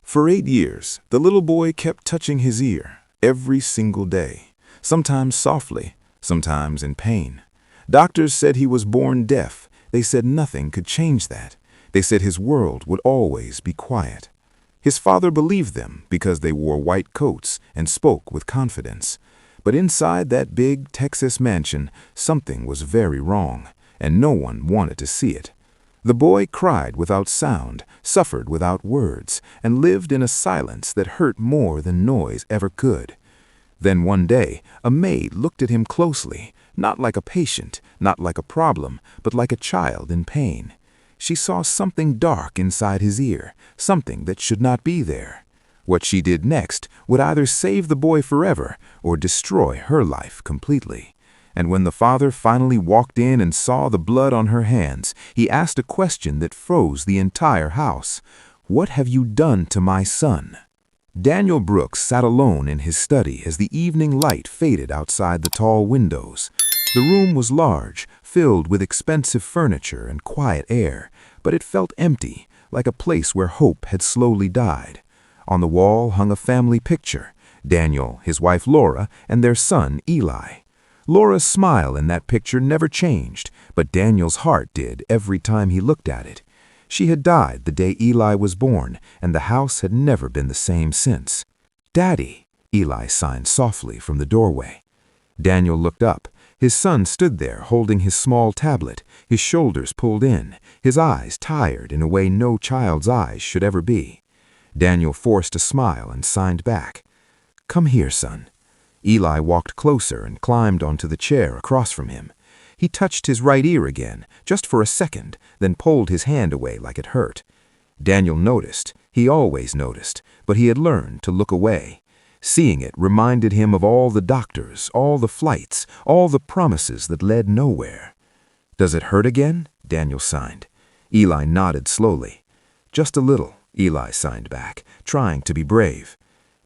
For 8 years, the little boy kept touching his ear, every single day, sometimes softly, sometimes in pain. Doctors said he was born deaf. They said nothing could change that. They said his world would always be quiet. His father believed them because they wore white coats and spoke with confidence. But inside that big Texas mansion, something was very wrong, and no one wanted to see it. The boy cried without sound, suffered without words, and lived in a silence that hurt more than noise ever could. Then one day, a maid looked at him closely, not like a patient, not like a problem, but like a child in pain. She saw something dark inside his ear, something that should not be there. What she did next would either save the boy forever or destroy her life completely. And when the father finally walked in and saw the blood on her hands, he asked a question that froze the entire house. "What have you done to my son?" Daniel Brooks sat alone in his study as the evening light faded outside the tall windows. The room was large, filled with expensive furniture and quiet air, but it felt empty, like a place where hope had slowly died. On the wall hung a family picture, Daniel, his wife Laura, and their son Eli. Laura's smile in that picture never changed, but Daniel's heart did every time he looked at it. She had died the day Eli was born, and the house had never been the same since. "Daddy," Eli signed softly from the doorway. Daniel looked up. His son stood there holding his small tablet, his shoulders pulled in, his eyes tired in a way no child's eyes should ever be. Daniel forced a smile and signed back. "Come here, son." Eli walked closer and climbed onto the chair across from him. He touched his right ear again, just for a second, then pulled his hand away like it hurt. Daniel noticed. He always noticed, but he had learned to look away. Seeing it reminded him of all the doctors, all the flights, all the promises that led nowhere. "Does it hurt again?" Daniel signed. Eli nodded slowly. "Just a little," Eli signed back, trying to be brave.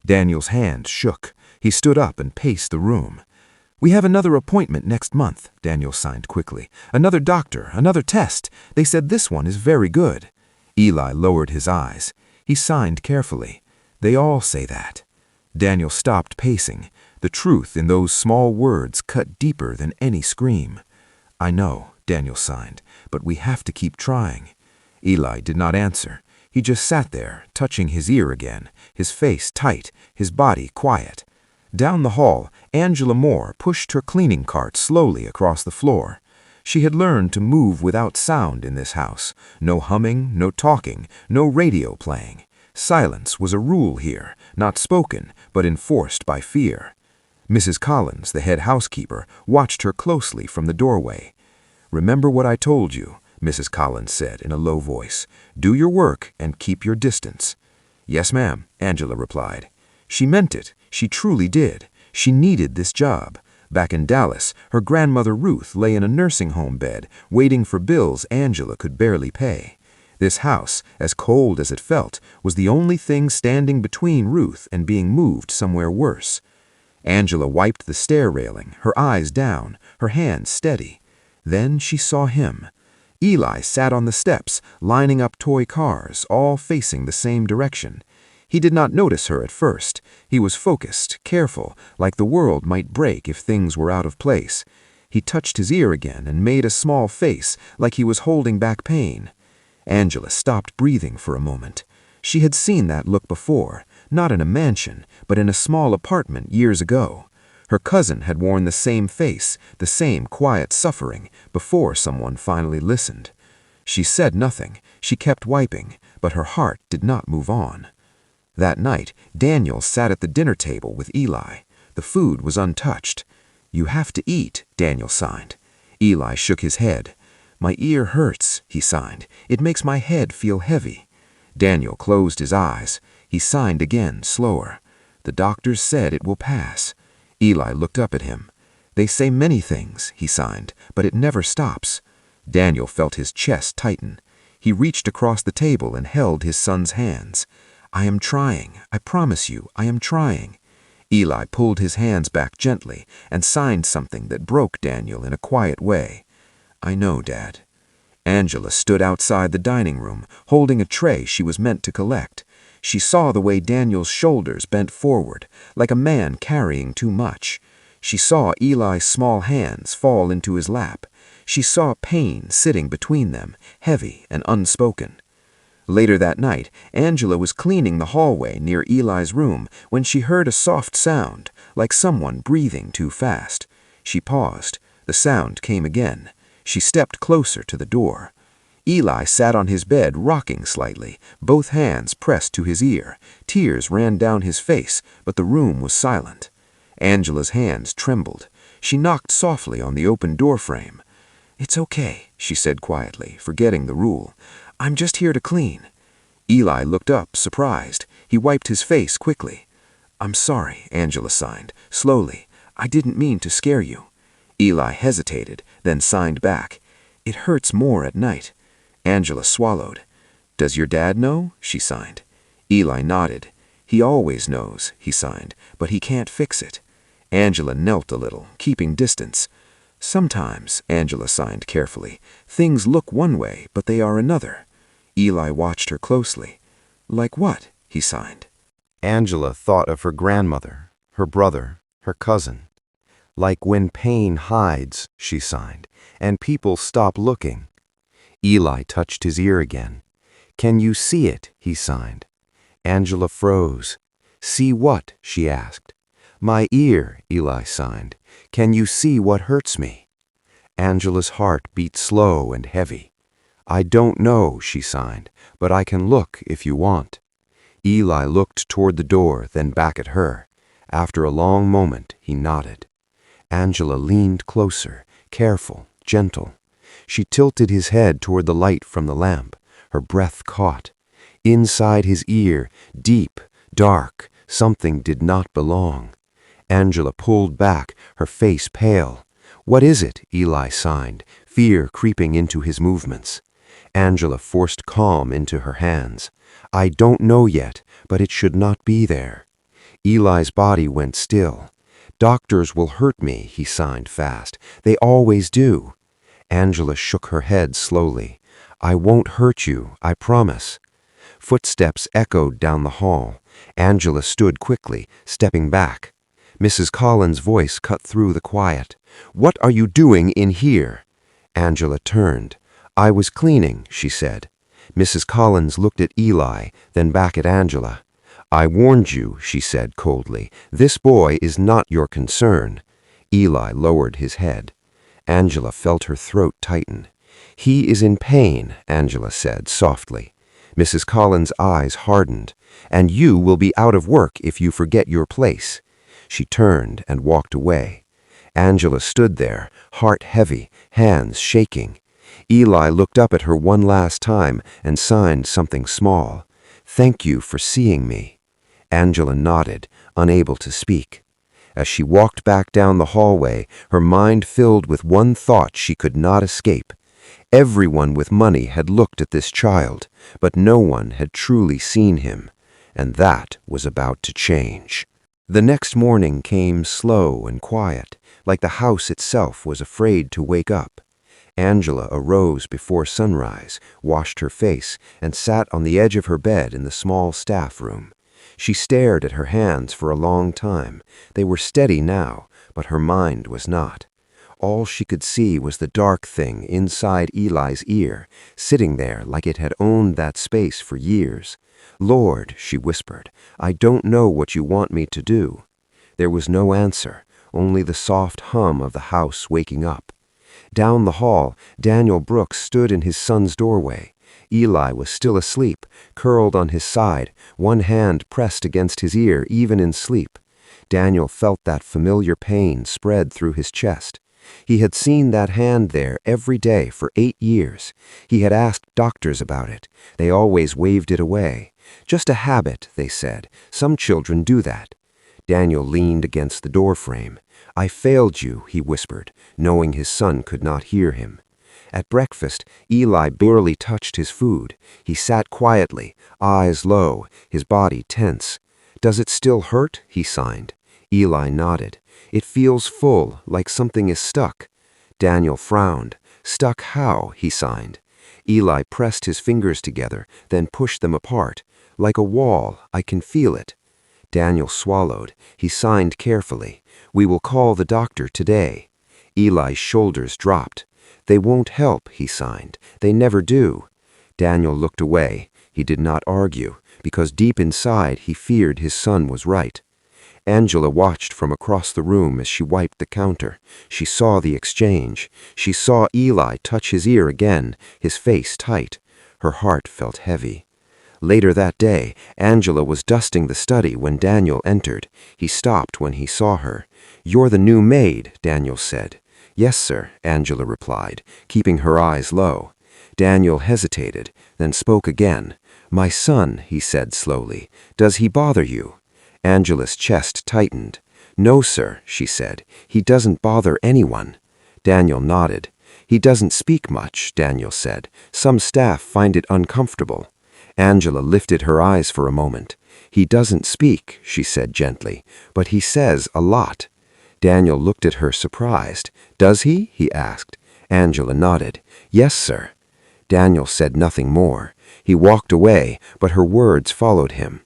Daniel's hand shook. He stood up and paced the room. "We have another appointment next month," Daniel signed quickly. "Another doctor, another test. They said this one is very good." Eli lowered his eyes. He signed carefully. "They all say that." Daniel stopped pacing. The truth in those small words cut deeper than any scream. "I know," Daniel signed, "but we have to keep trying." Eli did not answer. He just sat there, touching his ear again, his face tight, his body quiet. Down the hall, Angela Moore pushed her cleaning cart slowly across the floor. She had learned to move without sound in this house. No humming, no talking, no radio playing. Silence was a rule here, not spoken, but enforced by fear. Mrs. Collins, the head housekeeper, watched her closely from the doorway. "Remember what I told you," Mrs. Collins said in a low voice. "Do your work and keep your distance." "Yes, ma'am," Angela replied. She meant it. She truly did. She needed this job. Back in Dallas, her grandmother Ruth lay in a nursing home bed, waiting for bills Angela could barely pay. This house, as cold as it felt, was the only thing standing between Ruth and being moved somewhere worse. Angela wiped the stair railing, her eyes down, her hands steady. Then she saw him. Eli sat on the steps, lining up toy cars, all facing the same direction. He did not notice her at first. He was focused, careful, like the world might break if things were out of place. He touched his ear again and made a small face, like he was holding back pain. Angela stopped breathing for a moment. She had seen that look before, not in a mansion, but in a small apartment years ago. Her cousin had worn the same face, the same quiet suffering, before someone finally listened. She said nothing. She kept wiping, but her heart did not move on. That night, Daniel sat at the dinner table with Eli. The food was untouched. "You have to eat," Daniel signed. Eli shook his head. "My ear hurts," he signed. "It makes my head feel heavy." Daniel closed his eyes. He signed again, slower. "The doctors said it will pass." Eli looked up at him. "They say many things," he signed, "but it never stops." Daniel felt his chest tighten. He reached across the table and held his son's hands. "I am trying. I promise you, I am trying." Eli pulled his hands back gently and signed something that broke Daniel in a quiet way. "I know, Dad." Angela stood outside the dining room, holding a tray she was meant to collect. She saw the way Daniel's shoulders bent forward, like a man carrying too much. She saw Eli's small hands fall into his lap. She saw pain sitting between them, heavy and unspoken. Later that night, Angela was cleaning the hallway near Eli's room when she heard a soft sound, like someone breathing too fast. She paused. The sound came again. She stepped closer to the door. Eli sat on his bed, rocking slightly, both hands pressed to his ear. Tears ran down his face, but the room was silent. Angela's hands trembled. She knocked softly on the open doorframe. "It's okay," she said quietly, forgetting the rule. "I'm just here to clean." Eli looked up, surprised. He wiped his face quickly. "I'm sorry," Angela signed, slowly. "I didn't mean to scare you." Eli hesitated, then signed back. "It hurts more at night." Angela swallowed. "Does your dad know?" she signed. Eli nodded. "He always knows," he signed, "but he can't fix it." Angela knelt a little, keeping distance. "Sometimes," Angela signed carefully, "things look one way, but they are another." Eli watched her closely. "Like what?" he signed. Angela thought of her grandmother, her brother, her cousin. "Like when pain hides," she signed, "and people stop looking." Eli touched his ear again. "Can you see it?" he signed. Angela froze. "See what?" she asked. "My ear," Eli signed. "Can you see what hurts me?" Angela's heart beat slow and heavy. "I don't know," she signed, "but I can look if you want." Eli looked toward the door, then back at her. After a long moment, he nodded. Angela leaned closer, careful, gentle. She tilted his head toward the light from the lamp. Her breath caught. Inside his ear, deep, dark, something did not belong. Angela pulled back, her face pale. "What is it?" Eli signed, fear creeping into his movements. Angela forced calm into her hands. "I don't know yet, but it should not be there." Eli's body went still. "Doctors will hurt me," he signed fast. "They always do." Angela shook her head slowly. "I won't hurt you, I promise." Footsteps echoed down the hall. Angela stood quickly, stepping back. Mrs. Collins' voice cut through the quiet. "What are you doing in here?" Angela turned. "I was cleaning," she said. Mrs. Collins looked at Eli, then back at Angela. "I warned you," she said coldly. "This boy is not your concern." Eli lowered his head. Angela felt her throat tighten. "He is in pain," Angela said softly. Mrs. Collins' eyes hardened. "And you will be out of work if you forget your place." She turned and walked away. Angela stood there, heart heavy, hands shaking. Eli looked up at her one last time and signed something small. "Thank you for seeing me." Angela nodded, unable to speak. As she walked back down the hallway, her mind filled with one thought she could not escape. Everyone with money had looked at this child, but no one had truly seen him, and that was about to change. The next morning came slow and quiet, like the house itself was afraid to wake up. Angela arose before sunrise, washed her face, and sat on the edge of her bed in the small staff room. She stared at her hands for a long time. They were steady now, but her mind was not. All she could see was the dark thing inside Eli's ear, sitting there like it had owned that space for years. "Lord," she whispered, "I don't know what you want me to do." There was no answer, only the soft hum of the house waking up. Down the hall, Daniel Brooks stood in his son's doorway. Eli was still asleep, curled on his side, one hand pressed against his ear even in sleep. Daniel felt that familiar pain spread through his chest. He had seen that hand there every day for 8 years. He had asked doctors about it. They always waved it away. "Just a habit," they said. "Some children do that." Daniel leaned against the doorframe. "I failed you," he whispered, knowing his son could not hear him. At breakfast, Eli barely touched his food. He sat quietly, eyes low, his body tense. "Does it still hurt?" he signed. Eli nodded. "It feels full, like something is stuck." Daniel frowned. "Stuck how?" he signed. Eli pressed his fingers together, then pushed them apart. Like a wall, I can feel it. Daniel swallowed. He signed carefully. We will call the doctor today. Eli's shoulders dropped. They won't help, he signed. They never do. Daniel looked away. He did not argue, because deep inside he feared his son was right. Angela watched from across the room as she wiped the counter. She saw the exchange. She saw Eli touch his ear again, his face tight. Her heart felt heavy. Later that day, Angela was dusting the study when Daniel entered. He stopped when he saw her. "You're the new maid," Daniel said. "Yes, sir," Angela replied, keeping her eyes low. Daniel hesitated, then spoke again. "My son," he said slowly, "does he bother you?" Angela's chest tightened. "No, sir," she said. "He doesn't bother anyone." Daniel nodded. "He doesn't speak much," Daniel said. "Some staff find it uncomfortable." Angela lifted her eyes for a moment. "He doesn't speak," she said gently, "but he says a lot." Daniel looked at her surprised. "Does he?" he asked. Angela nodded. "Yes, sir." Daniel said nothing more. He walked away, but her words followed him.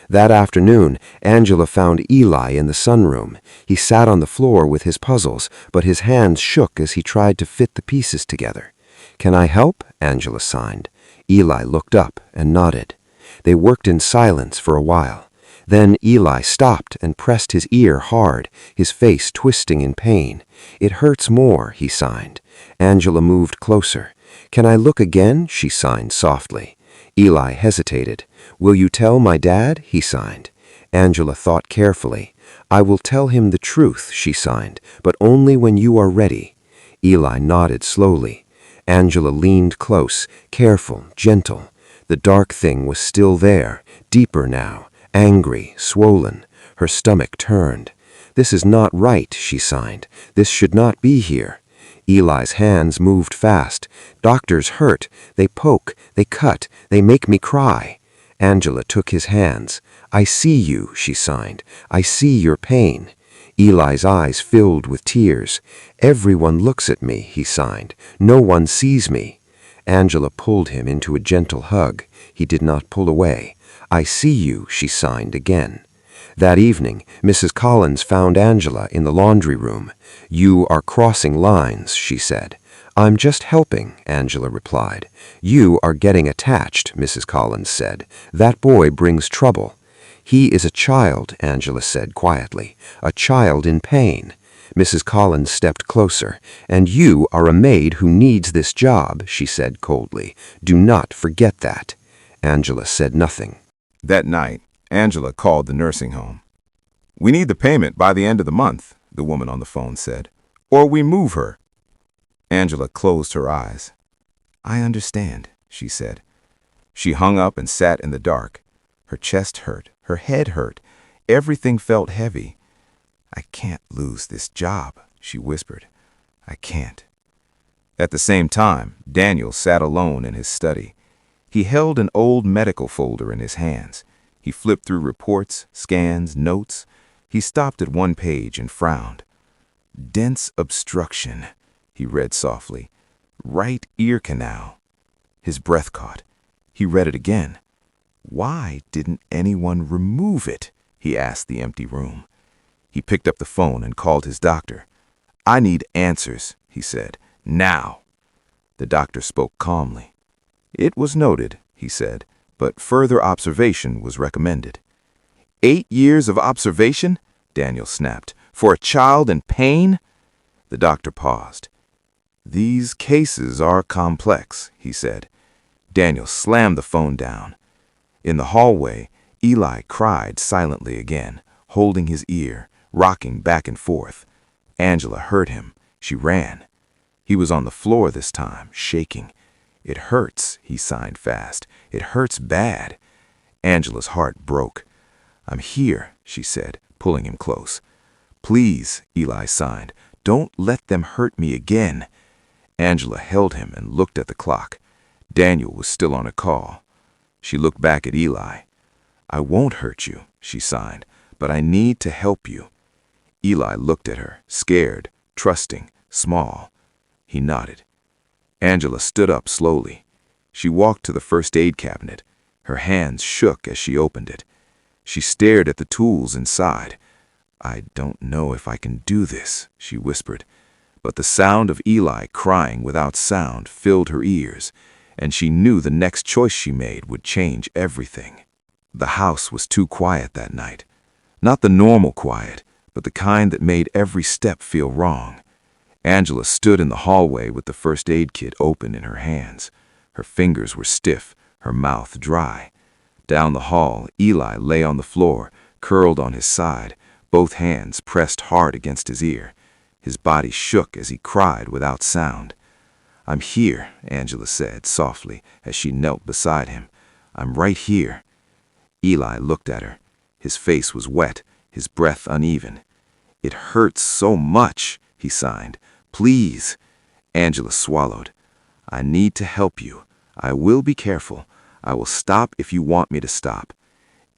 That afternoon, Angela found Eli in the sunroom. He sat on the floor with his puzzles, but his hands shook as he tried to fit the pieces together. "Can I help?" Angela signed. Eli looked up and nodded. They worked in silence for a while. Then Eli stopped and pressed his ear hard, his face twisting in pain. "It hurts more," he signed. Angela moved closer. "Can I look again?" she signed softly. Eli hesitated. "Will you tell my dad?" he signed. Angela thought carefully. "I will tell him the truth," she signed, "but only when you are ready." Eli nodded slowly. Angela leaned close, careful, gentle. The dark thing was still there, deeper now, angry, swollen. Her stomach turned. "This is not right," she signed. "This should not be here." Eli's hands moved fast. "Doctors hurt. They poke. They cut. They make me cry." Angela took his hands. "I see you," she signed. "I see your pain." Eli's eyes filled with tears. "Everyone looks at me," he signed. "No one sees me." Angela pulled him into a gentle hug. He did not pull away. "I see you," she signed again. That evening, Mrs. Collins found Angela in the laundry room. "You are crossing lines," she said. "I'm just helping," Angela replied. "You are getting attached," Mrs. Collins said. "That boy brings trouble." "He is a child," Angela said quietly. "A child in pain." Mrs. Collins stepped closer. "And you are a maid who needs this job," she said coldly. "Do not forget that." Angela said nothing. That night, Angela called the nursing home. "We need the payment by the end of the month," the woman on the phone said, "or we move her." Angela closed her eyes. "I understand," she said. She hung up and sat in the dark. Her chest hurt. Her head hurt. Everything felt heavy. "I can't lose this job," she whispered. "I can't." At the same time, Daniel sat alone in his study. He held an old medical folder in his hands. He flipped through reports, scans, notes. He stopped at one page and frowned. "Dense obstruction," he read softly. "Right ear canal." His breath caught. He read it again. Why didn't anyone remove it? He asked the empty room. He picked up the phone and called his doctor. "I need answers," he said. "Now." The doctor spoke calmly. "It was noted," he said, "but further observation was recommended." 8 years of observation? Daniel snapped. "For a child in pain?" The doctor paused. "These cases are complex," he said. Daniel slammed the phone down. In the hallway, Eli cried silently again, holding his ear, rocking back and forth. Angela heard him. She ran. He was on the floor this time, shaking. "It hurts," he signed fast. "It hurts bad." Angela's heart broke. "I'm here," she said, pulling him close. "Please," Eli signed, "don't let them hurt me again." Angela held him and looked at the clock. Daniel was still on a call. She looked back at Eli. "I won't hurt you," she signed, "but I need to help you." Eli looked at her, scared, trusting, small. He nodded. Angela stood up slowly. She walked to the first aid cabinet. Her hands shook as she opened it. She stared at the tools inside. "I don't know if I can do this," she whispered. But the sound of Eli crying without sound filled her ears, and she knew the next choice she made would change everything. The house was too quiet that night. Not the normal quiet, but the kind that made every step feel wrong. Angela stood in the hallway with the first aid kit open in her hands. Her fingers were stiff, her mouth dry. Down the hall, Eli lay on the floor, curled on his side, both hands pressed hard against his ear. His body shook as he cried without sound. "I'm here," Angela said softly as she knelt beside him. "I'm right here." Eli looked at her. His face was wet, his breath uneven. "It hurts so much," he signed. "Please." Angela swallowed. "I need to help you. I will be careful. I will stop if you want me to stop."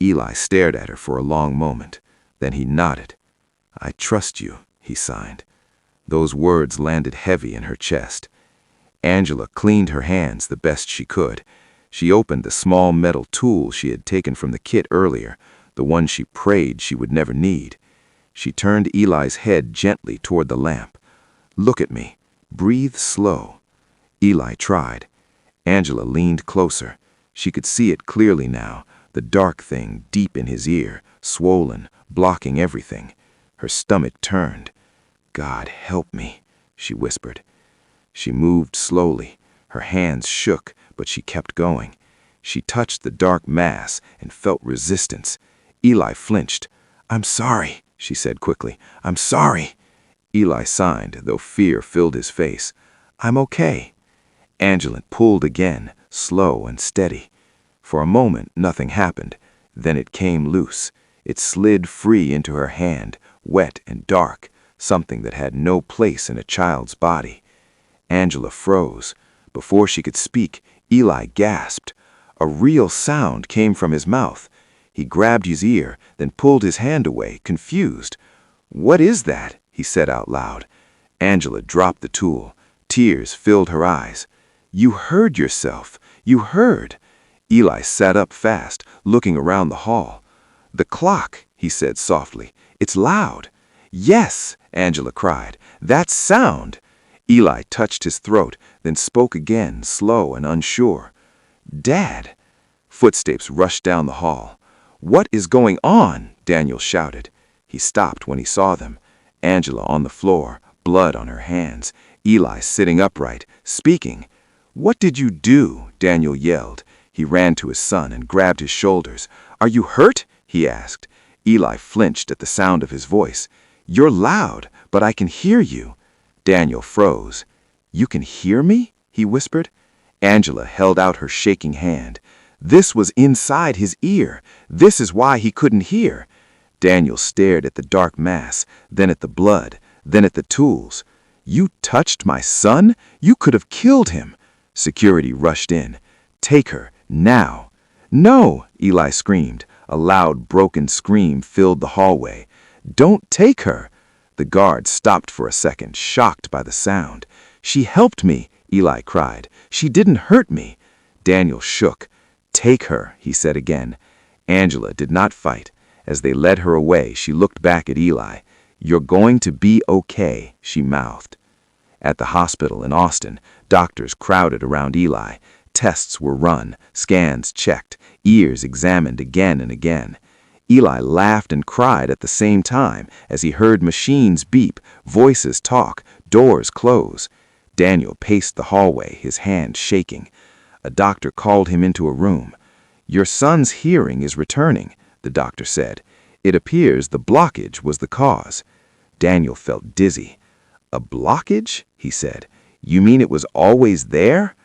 Eli stared at her for a long moment. Then he nodded. "I trust you," he signed. Those words landed heavy in her chest. Angela cleaned her hands the best she could. She opened the small metal tool she had taken from the kit earlier, the one she prayed she would never need. She turned Eli's head gently toward the lamp. "Look at me. Breathe slow." Eli tried. Angela leaned closer. She could see it clearly now, the dark thing deep in his ear, swollen, blocking everything. Her stomach turned. "God help me," she whispered. She moved slowly. Her hands shook, but she kept going. She touched the dark mass and felt resistance. Eli flinched. "I'm sorry," she said quickly. "I'm sorry." Eli signed, though fear filled his face. "I'm okay." Angela pulled again, slow and steady. For a moment, nothing happened. Then it came loose. It slid free into her hand, wet and dark, something that had no place in a child's body. Angela froze. Before she could speak, Eli gasped. A real sound came from his mouth. He grabbed his ear, then pulled his hand away, confused. "What is that?" he said out loud. Angela dropped the tool. Tears filled her eyes. "You heard yourself. You heard." Eli sat up fast, looking around the hall. "The clock," he said softly. "It's loud." "Yes," Angela cried. "That's sound." Eli touched his throat, then spoke again, slow and unsure. "Dad." Footsteps rushed down the hall. "What is going on?" Daniel shouted. He stopped when he saw them. Angela on the floor, blood on her hands. Eli sitting upright, speaking. "What did you do?" Daniel yelled. He ran to his son and grabbed his shoulders. "Are you hurt?" he asked. Eli flinched at the sound of his voice. "You're loud, but I can hear you." Daniel froze. "You can hear me?" he whispered. Angela held out her shaking hand. This was inside his ear. This is why he couldn't hear. Daniel stared at the dark mass, then at the blood, then at the tools. "You touched my son? You could have killed him." Security rushed in. "Take her, now." "No!" Eli screamed. A loud, broken scream filled the hallway. "Don't take her." The guard stopped for a second, shocked by the sound. "She helped me," Eli cried. "She didn't hurt me." Daniel shook. "Take her," he said again. Angela did not fight. As they led her away, she looked back at Eli. "You're going to be okay," she mouthed. At the hospital in Austin, doctors crowded around Eli. Tests were run, scans checked, ears examined again and again. Eli laughed and cried at the same time as he heard machines beep, voices talk, doors close. Daniel paced the hallway, his hand shaking. A doctor called him into a room. "Your son's hearing is returning," the doctor said. "It appears the blockage was the cause." Daniel felt dizzy. "A blockage?" he said. "You mean it was always there?"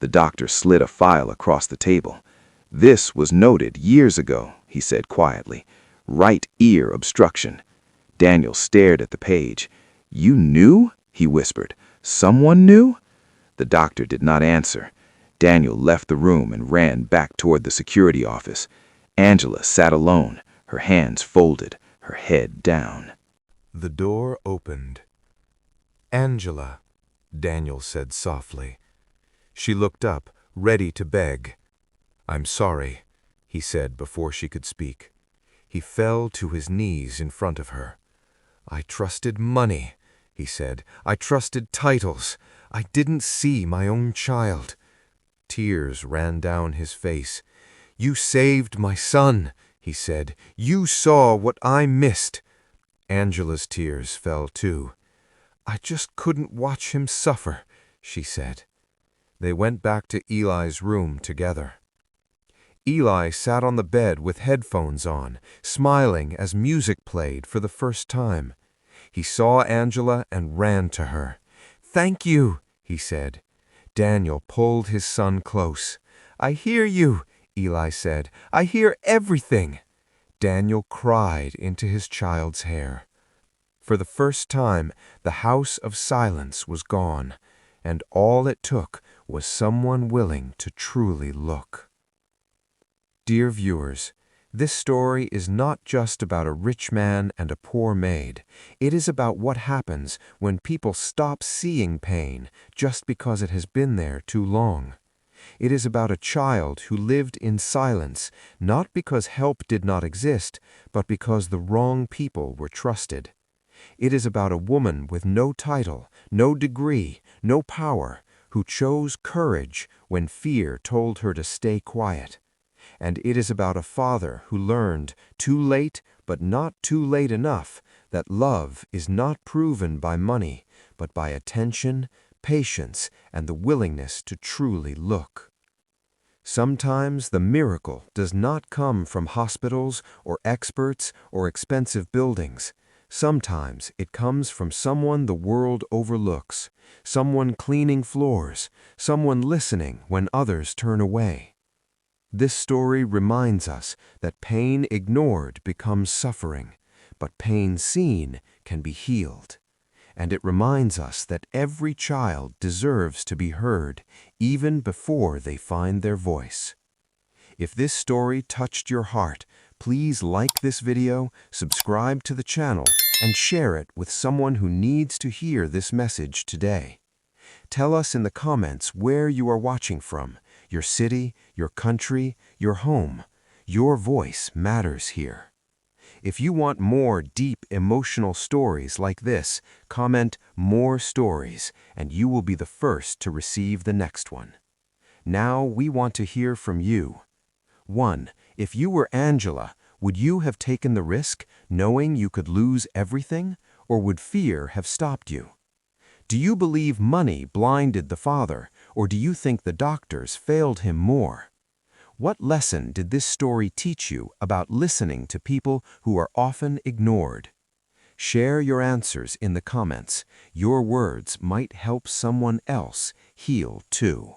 The doctor slid a file across the table. "This was noted years ago," he said quietly. "Right ear obstruction." Daniel stared at the page. "You knew?" he whispered. "Someone knew?" The doctor did not answer. Daniel left the room and ran back toward the security office. Angela sat alone, her hands folded, her head down. The door opened. "Angela," Daniel said softly. She looked up, ready to beg. "I'm sorry," he said before she could speak. He fell to his knees in front of her. "I trusted money," he said. "I trusted titles. I didn't see my own child." Tears ran down his face. "You saved my son," he said. "You saw what I missed." Angela's tears fell too. "I just couldn't watch him suffer," she said. They went back to Eli's room together. Eli sat on the bed with headphones on, smiling as music played for the first time. He saw Angela and ran to her. "Thank you," he said. Daniel pulled his son close. "I hear you," Eli said. "I hear everything." Daniel cried into his child's hair. For the first time, the house of silence was gone, and all it took was someone willing to truly look. Dear viewers, this story is not just about a rich man and a poor maid. It is about what happens when people stop seeing pain just because it has been there too long. It is about a child who lived in silence, not because help did not exist, but because the wrong people were trusted. It is about a woman with no title, no degree, no power, who chose courage when fear told her to stay quiet. And it is about a father who learned, too late but not too late enough, that love is not proven by money, but by attention, patience, and the willingness to truly look. Sometimes the miracle does not come from hospitals or experts or expensive buildings. Sometimes it comes from someone the world overlooks, someone cleaning floors, someone listening when others turn away. This story reminds us that pain ignored becomes suffering, but pain seen can be healed. And it reminds us that every child deserves to be heard, even before they find their voice. If this story touched your heart, please like this video, subscribe to the channel, and share it with someone who needs to hear this message today. Tell us in the comments where you are watching from, your city, your country, your home. Your voice matters here. If you want more deep emotional stories like this, comment "more stories" and you will be the first to receive the next one. Now we want to hear from you. 1. If you were Angela, would you have taken the risk, knowing you could lose everything, or would fear have stopped you? Do you believe money blinded the father, or do you think the doctors failed him more? What lesson did this story teach you about listening to people who are often ignored? Share your answers in the comments. Your words might help someone else heal too.